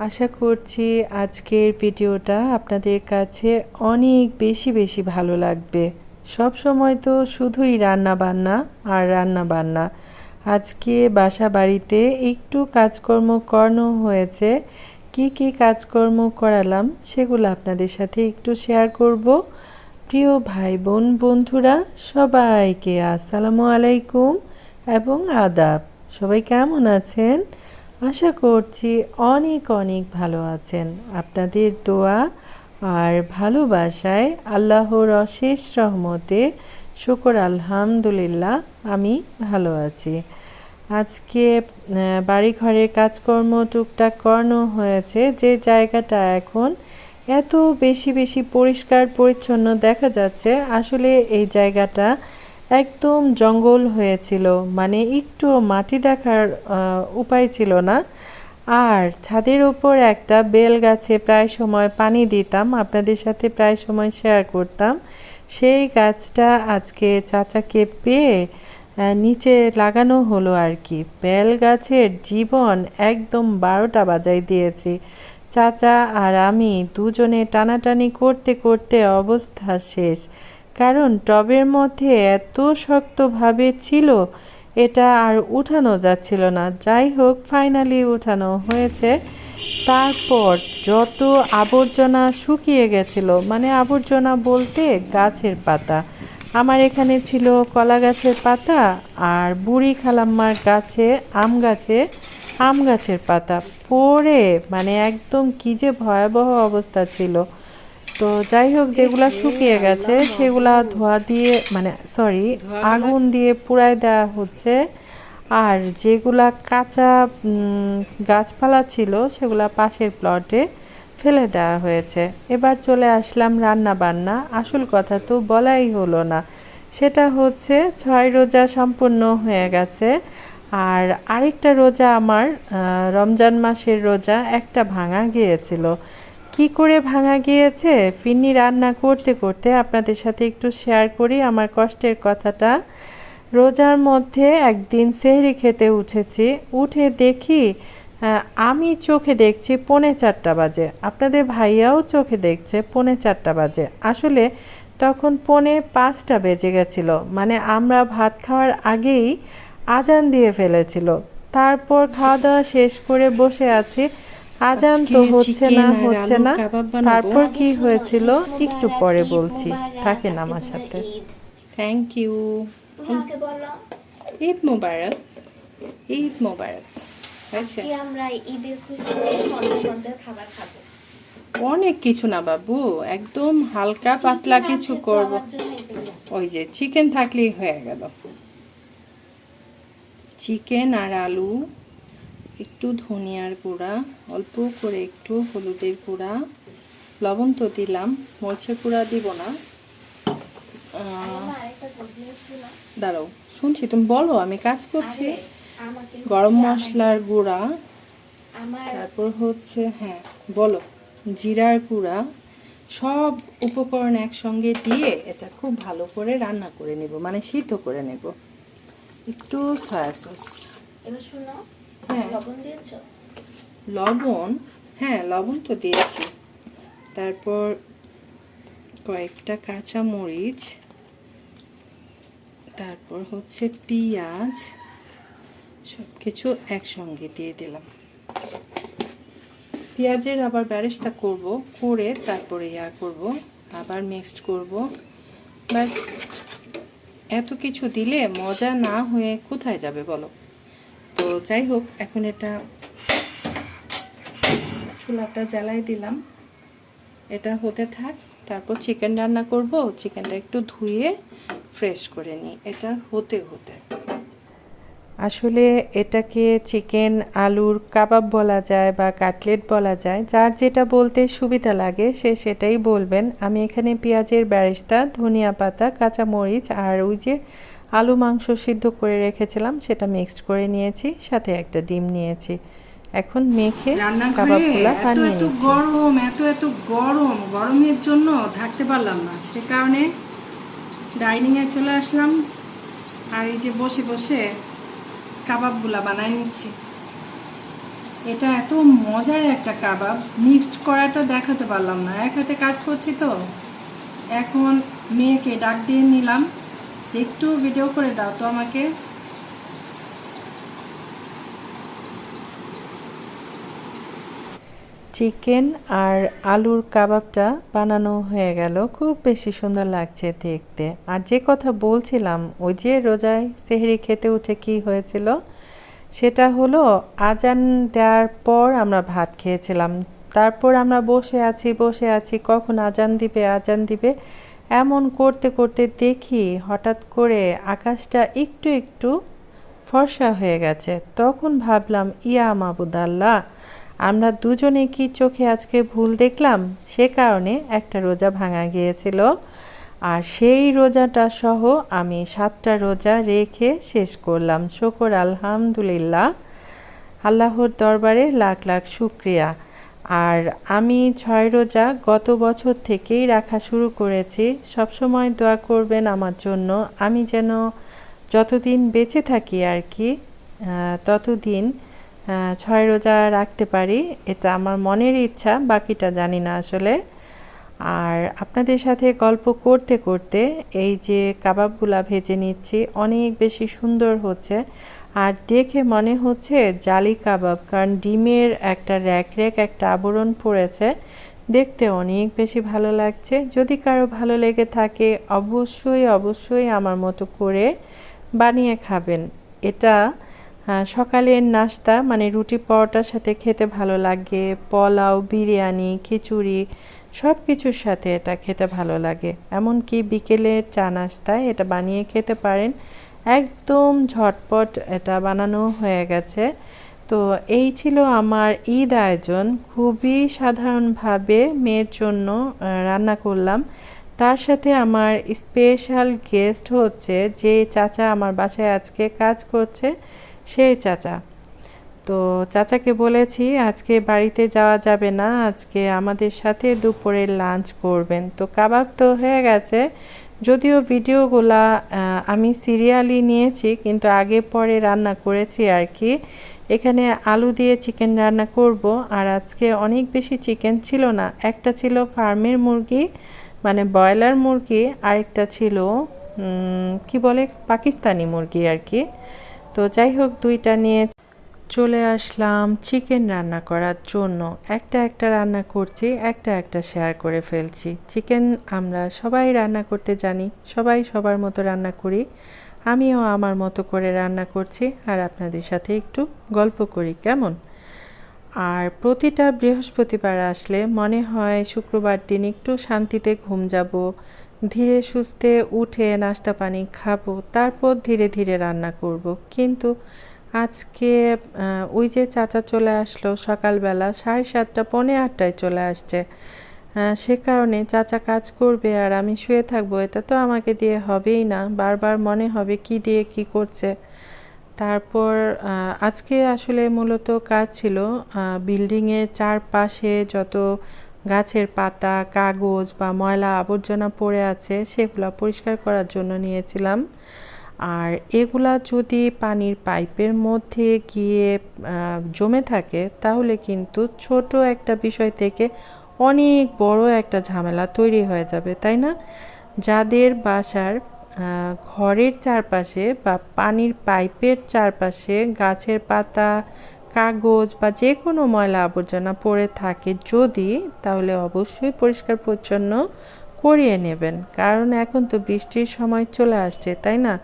আশা করছি আজকের ভিডিওটা আপনাদের কাছে অনেক বেশি ভালো লাগবে। সব সময় তো শুধুই রান্না বান্না আর রান্না বান্না। আজকে বাসা বাড়িতে একটু কাজকর্ম করানো হয়েছে। কি কাজকর্ম করালাম সেগুলো আপনাদের সাথে একটু শেয়ার করব। প্রিয় ভাই বোন বন্ধুরা সবাইকে আসসালামু আলাইকুম এবং আদাব। সবাই কেমন আছেন? আশা করছি অনেক ভালো আছেন। আপনাদের দোয়া আর ভালোবাসায় আল্লাহর অশেষ রহমতে শুকর আলহামদুলিল্লাহ আমি ভালো আছি। আজকে বাড়িঘরের কাজকর্ম টুকটাক করানো হয়েছে। যে জায়গাটা এখন এত বেশি পরিষ্কার পরিচ্ছন্ন দেখা যাচ্ছে, আসলে এই জায়গাটা একদম জঙ্গল হয়েছিল, মানে একটু মাটি দেখার উপায় ছিল না। আর ছাদের ওপর একটা বেল গাছে প্রায় সময় পানি দিতাম, আপনাদের সাথে প্রায় সময় শেয়ার করতাম। সেই গাছটা আজকে চাচাকে পেয়ে নিচে লাগানো হলো আর কি। বেল গাছের জীবন একদম 12টা বাজাই দিয়েছি। চাচা আর আমি দুজনে টানাটানি করতে করতে অবস্থা শেষ, কারণ টবের মধ্যে এত শক্তভাবে ছিল এটা আর উঠানো যাচ্ছিল না। যাই হোক, ফাইনালি উঠানো হয়েছে। তারপর যত আবর্জনা শুকিয়ে গেছিল, মানে আবর্জনা বলতে গাছের পাতা, আমার এখানে ছিল কলা গাছের পাতা আর বুড়ি খালাম্মার গাছে আম গাছের পাতা পড়ে মানে একদম কি যে ভয়াবহ অবস্থা ছিল। তো যাই হোক, যেগুলা শুকিয়ে গেছে সেগুলা ধোয়া দিয়ে মানে আগুন দিয়ে পুড়ায় দেওয়া হচ্ছে। আর যেগুলা কাঁচা গাছপালা ছিল সেগুলা পাশের প্লটে ফেলে দেওয়া হয়েছে। এবার চলে আসলাম রান্না বান্না। আসল কথা তো বলাই হলো না, সেটা হচ্ছে 6 রোজা সম্পূর্ণ হয়ে গেছে। আর আরেকটা রোজা আমার রমজান মাসের রোজা একটা ভাঙা গিয়েছিল। কি করে ভাঙা গিয়েছে ফিরনি রান্না করতে করতে আপনাদের সাথে একটু শেয়ার করি আমার কষ্টের কথাটা। রোজার মধ্যে একদিন সেহরি খেতে উঠেছি, উঠে দেখি আমি চোখে দেখছি 3:45 বাজে, আপনাদের ভাইয়াও চোখে দেখছে 3:45 বাজে। আসলে তখন 4:45 বেজে গেছিল, মানে আমরা ভাত খাওয়ার আগেই আজান দিয়ে ফেলেছিল। তারপর খাওয়া দাওয়া শেষ করে বসে আছি, আজান তো হচ্ছে না। তারপর কি হয়েছিল একটু পরে বলছি, থাকেন আমার সাথে। Thank you. তোমাকে বলো ঈদ মোবারক। ঈদ মোবারক। আজকে আমরা ঈদের খুশিতে সঞ্চয় খাবার খাবো। অনেক কিছু না বাবু, একদম হালকা পাতলা কিছু করব। ওই যে চিকেন থাকলেই হয়ে গেল। চিকেন আর আলু, একটু ধনিয়ার গুঁড়া, অল্প করে একটু হলুদের গুঁড়া, লবণ তো দিলাম, মরিচের গুঁড়া দিব না। দাঁড়াও, শুনছি, তুমি বলো, আমি কাজ করছি। গরম মশলার গুঁড়া, তারপর হচ্ছে হ্যাঁ বলো, জিরার গুঁড়া, সব উপকরণ একসঙ্গে দিয়ে এটা খুব ভালো করে রান্না করে নেব, মানে সিদ্ধ করে নেব। একটু সয়া সস। এবার শুনো, হ্যাঁ লবণ দিয়েছো? লবণ, হ্যাঁ লবণ তো দিয়েছি। তারপর কয়েকটা কাঁচা মরিচ, তারপর হচ্ছে পেঁয়াজ, সব কিছু একসঙ্গে দিয়ে দিলাম। পেঁয়াজের আবার বেরেস্তা করব, করে তারপরে করব, আবার মিক্সড করব। ব্যাস, এত কিছু দিলে মজা না হয়ে কোথায় যাবে বলো? তো যাই হোক, এখন এটা চুলাটা জ্বালাই দিলাম, এটা হতে থাক। তারপর চিকেন রান্না করব, চিকেনটা একটু ধুয়ে ফ্রেশ করে নিই, এটা হতে আসলে এটাকে চিকেন আলুর কাবাব বলা যায় বা কাটলেট বলা যায়, যার যেটা বলতে সুবিধা লাগে সে সেটাই বলবেন। আমি এখানে পেঁয়াজের বেরেস্তা, ধনিয়া পাতা, কাঁচামরিচ আর ওই যে আলু মাংস সিদ্ধ করে রেখেছিলাম সেটা মিক্সড করে নিয়েছি, সাথে একটা ডিম নিয়েছি। এখন মেখে কাবাবগুলো বানিয়ে নিচ্ছি। এত গরমের জন্য থাকতে পারলাম না, সে কারণে ডাইনিংয়ে চলে আসলাম। আর এই যে বসে বসে কাবাবগুলা বানাই নিচ্ছি। এটা এত মজার একটা কাবাব, মিক্সড করাটা দেখাতে পারলাম না, এক হাতে কাজ করছি তো। এখন মেয়েকে ডাক দিয়ে নিলাম যে একটু ভিডিও করে দাও তো আমাকে। চিকেন আর আলুর কাবাবটা বানানো হয়ে গেল, খুব বেশি সুন্দর লাগছে দেখতে। আর যে কথা বলছিলাম, ওই যে রোজায় সেহরি খেতে উঠে কি হয়েছিল, সেটা হলো আজান দেওয়ার পর আমরা ভাত খেয়েছিলাম। তারপর আমরা বসে আছি কখন আজান দিবে এমন করতে করতে দেখি হঠাৎ করে আকাশটা একটু একটু ফর্সা হয়ে গেছে। তখন ভাবলাম, ইয়া মাবুদাল্লাহ, আমরা দুজনে কি চোখে আজকে ভুল দেখলাম? সে কারণে একটা রোজা ভাঙা গিয়েছিল। আর সেই রোজাটা সহ আমি 7টা রোজা রেখে শেষ করলাম। শুকর আলহামদুলিল্লাহ, আল্লাহর দরবারে লাখ লাখ শুক্রিয়া। আর আমি 6 রোজা গত বছর থেকেই রাখা শুরু করেছি। সবসময় দোয়া করবেন আমার জন্য, আমি যেন যতদিন বেঁচে থাকি আর কি ততদিন 6 রোজা রাখতে পারি। এটা আমার মনের ইচ্ছা, বাকিটা জানি না আসলে। আর আপনাদের সাথে গল্প করতে করতে এই যে কাবাবগুলা ভেজে নিচ্ছি, অনেক বেশি সুন্দর হচ্ছে। আর দেখে মনে হচ্ছে জালি কাবাব, কারণ ডিমের একটা র্যাক একটা আবরণ পড়েছে, দেখতে অনেক বেশি ভালো লাগছে। যদি কারো ভালো লেগে থাকে অবশ্যই আমার মতো করে বানিয়ে খাবেন। এটা সকালের নাস্তা মানে রুটি পরোটার সাথে খেতে ভালো লাগে, পোলাও, বিরিয়ানি, খিচুড়ি সব কিছুর সাথে এটা খেতে ভালো লাগে। এমনকি বিকেলের চা নাস্তায় এটা বানিয়ে খেতে পারেন, একদম ঝটপট এটা বানানো হয়ে গেছে। তো এই ছিল আমার ঈদ আয়োজন, খুবই সাধারণভাবে মেয়ের জন্য রান্না করলাম। তার সাথে আমার স্পেশাল গেস্ট হচ্ছে যে চাচা আমার বাসায় আজকে কাজ করছে, সেই চাচা। তো চাচাকে বলেছি আজকে বাড়িতে যাওয়া যাবে না, আজকে আমাদের সাথে দুপুরের লাঞ্চ করবেন। তো কাবাব তো হয়ে গেছে, যদিও ভিডিওগুলা আমি সিরিয়ালি নিয়েছি, কিন্তু আগে পরে রান্না করেছি আর কি। এখানে আলু দিয়ে চিকেন রান্না করব। আর আজকে অনেক বেশি চিকেন ছিল না, একটা ছিল ফার্মের মুরগি মানে ব্রয়লার মুরগি, আরেকটা ছিল কি বলে পাকিস্তানি মুরগি আর কি। তো যাই হোক, দুইটা নিয়ে চলে আসলাম চিকেন রান্না করার জন্য। একটা রান্না করছি, একটা শেয়ার করে ফেলছি। চিকেন আমরা সবাই রান্না করতে জানি, সবাই সবার মতো রান্না করি, আমিও আমার মতো করে রান্না করছি আর আপনাদের সাথে একটু গল্প করি কেমন। আর প্রতিটা বৃহস্পতিবার আসলে মনে হয় শুক্রবার দিন একটু শান্তিতে ঘুম যাব, ধীরে সুস্থে উঠে নাস্তা পানি খাবো, তারপর ধীরে ধীরে রান্না করব। কিন্তু আজকে ওই যে চাচা চলে আসলো সকালবেলা 7:30 পৌনে 8টায় চলে আসছে। সে কারণে চাচা কাজ করবে আর আমি শুয়ে থাকবো, এটা তো আমাকে দিয়ে হবেই না, বারবার মনে হবে কি দিয়ে কি করছে। তারপর আজকে আসলে মূলত কাজ ছিল বিল্ডিংয়ের চারপাশে যত গাছের পাতা, কাগজ বা ময়লা আবর্জনা পড়ে আছে সেগুলো পরিষ্কার করার জন্য নিয়েছিলাম। আর এগুলা যদি পানির পাইপের মধ্যে গিয়ে জমে থাকে তাহলে কিন্তু ছোট একটা বিষয় থেকে অনেক বড় একটা ঝামেলা তৈরি হয়ে যাবে, তাই না? যাদের বাসার ঘরের চারপাশে বা পানির পাইপের চারপাশে গাছের পাতা, কাগজ বা যে কোনো ময়লা আবর্জনা পড়ে থাকে যদি, তাহলে অবশ্যই পরিষ্কার পরিচ্ছন্ন করিয়ে নেবেন, কারণ এখন তো বৃষ্টির সময় চলে আসছে, তাই না?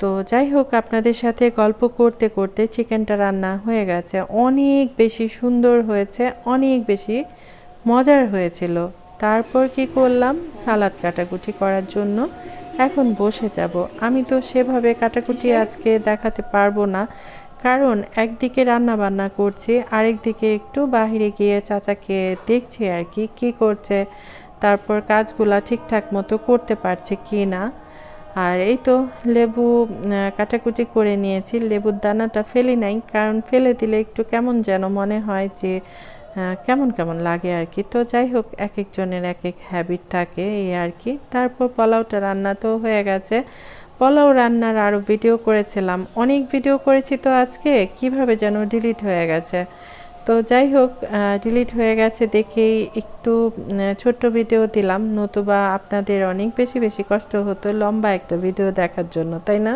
তো যাই হোক, আপনাদের সাথে গল্প করতে করতে চিকেনটা রান্না হয়ে গেছে, অনেক বেশি সুন্দর হয়েছে, অনেক বেশি মজার হয়েছিল। তারপর কি করলাম, সালাদ কাটাকুটি করার জন্য এখন বসে যাব। আমি তো সেভাবে কাটাকুটি আজকে দেখাতে পারবো না, কারণ একদিকে রান্না বান্না করছি, আরেকদিকে একটু বাহিরে গিয়ে চাচাকে দেখছি আর কি কি করছে, তারপর কাজগুলা ঠিকঠাক মতো করতে পারছে কি না। আর এই তো লেবু কাটাকুটি করে নিয়েছি, লেবুর দানাটা ফেলি নাই, কারণ ফেলে দিলে একটু কেমন যেন মনে হয় যে কেমন লাগে আর কি। তো যাই হোক, এক একজনের এক এক হ্যাবিট থাকে এই আর কি। তারপর পোলাওটা রান্না তো হয়ে গেছে, পোলাও রান্নার আরও ভিডিও করেছিলাম, অনেক ভিডিও করেছি, তো আজকে কিভাবে যেন ডিলিট হয়ে গেছে। তো যাই হোক, ডিলিট হয়ে গেছে দেখেই একটু ছোট্ট ভিডিও দিলাম, নতুবা আপনাদের অনেক বেশি বেশি কষ্ট হতো লম্বা একটা ভিডিও দেখার জন্য, তাই না?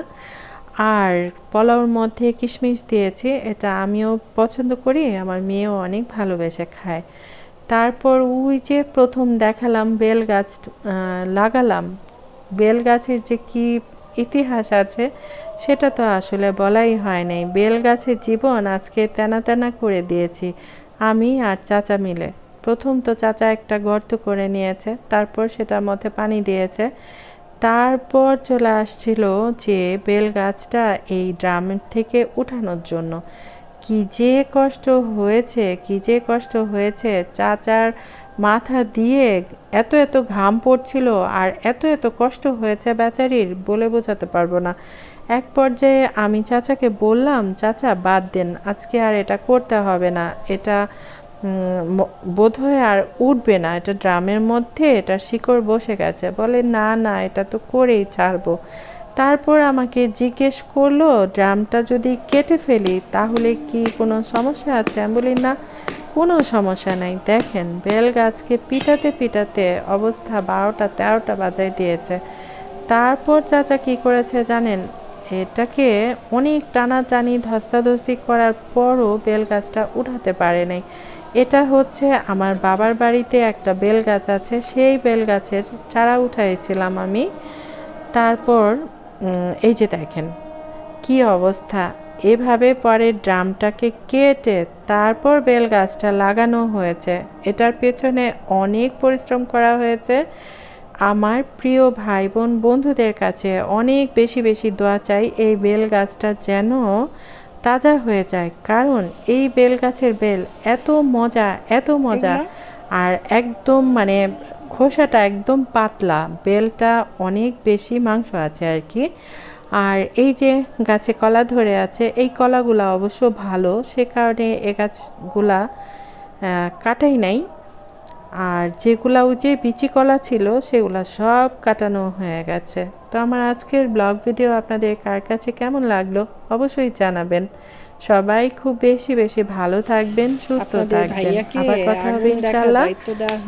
আর পোলাওর মধ্যে কিশমিশ দিয়েছি, এটা আমিও পছন্দ করি, আমার মেয়েও অনেক ভালোবেসে খায়। তারপর ওই যে প্রথম দেখালাম বেল গাছ লাগালাম, বেল গাছের যে কি ইতিহাস আছে সেটা তো আসলে বলাই হয় নাই। বেল গাছের জীবন আজকে তেনা তেনা করে দিয়েছি আমি আর চাচা মিলে। প্রথম তো চাচা একটা গর্ত করে নিয়েছে, তারপর সেটার মধ্যে পানি দিয়েছে, তারপর চলে আসছিল যে বেল গাছটা এই ড্রামের থেকে উঠানোর জন্য। কি যে কষ্ট হয়েছে, কি যে কষ্ট হয়েছে, চাচার মাথা দিয়ে এত এত ঘাম পড়ছিল আর এত এত কষ্ট হয়েছে বেচারির, বলে বোঝাতে পারবো না। এক পর্যায়ে আমি চাচাকে বললাম, চাচা বাদ দেন, আজকে আর এটা করতে হবে না, এটা বোধহয় আর উঠবে না, এটা ড্রামের মধ্যে এটা শিকড় বসে গেছে। বলে না না, এটা তো করেই ছাড়বো। তারপর আমাকে জিজ্ঞেস করলো, ড্রামটা যদি কেটে ফেলি তাহলে কি কোনো সমস্যা আছে? আমি বলি না, কোনো সমস্যা নাই। দেখেন বেল গাছকে পিটাতে পিটাতে অবস্থা 12টা 13টা বাজায় দিয়েছে। তারপর চাচা কি করেছে জানেন? এটাকে অনেক টানাটানি ধস্তাধস্তি করার পরও বেল গাছটা উঠাতে পারে নাই। এটা হচ্ছে আমার বাবার বাড়িতে একটা বেল গাছ আছে, সেই বেল গাছের চারা উঠাইছিলাম আমি। তারপর এই যে দেখেন কি অবস্থা। এভাবে পরে ড্রামটাকে কেটে তারপর বেল গাছটা লাগানো হয়েছে। এটার পেছনে অনেক পরিশ্রম করা হয়েছে। আমার প্রিয় ভাই বোন বন্ধুদের কাছে অনেক বেশি বেশি দোয়া চাই এই বেল গাছটা যেন তাজা হয়ে যায়, কারণ এই বেল গাছের বেল এত মজা, এত মজা। আর একদম মানে খোসাটা একদম পাতলা, বেলটা অনেক বেশি মাংস আছে আর কি। আর এই যে গাছে কলা ধরে আছে, এই কলাগুলা অবশ্য ভালো, সে কারণে এ গাছগুলা কাটাই নাই। আর যেগুলা ওই যে বিচি কলা ছিল সেগুলা সব কাটানো হয়ে গেছে। তো আমার আজকের ব্লগ ভিডিও আপনাদের কার কাছে কেমন লাগলো অবশ্যই জানাবেন। সবাই খুব বেশি বেশি ভালো থাকবেন, সুস্থ থাকবেন। আবার কথা হবে ইনশাআল্লাহ।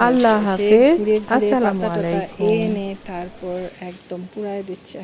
আল্লাহ হাফেজ, আসসালামু আলাইকুম। এনে তারপর একদম পুরাই দিচ্ছে।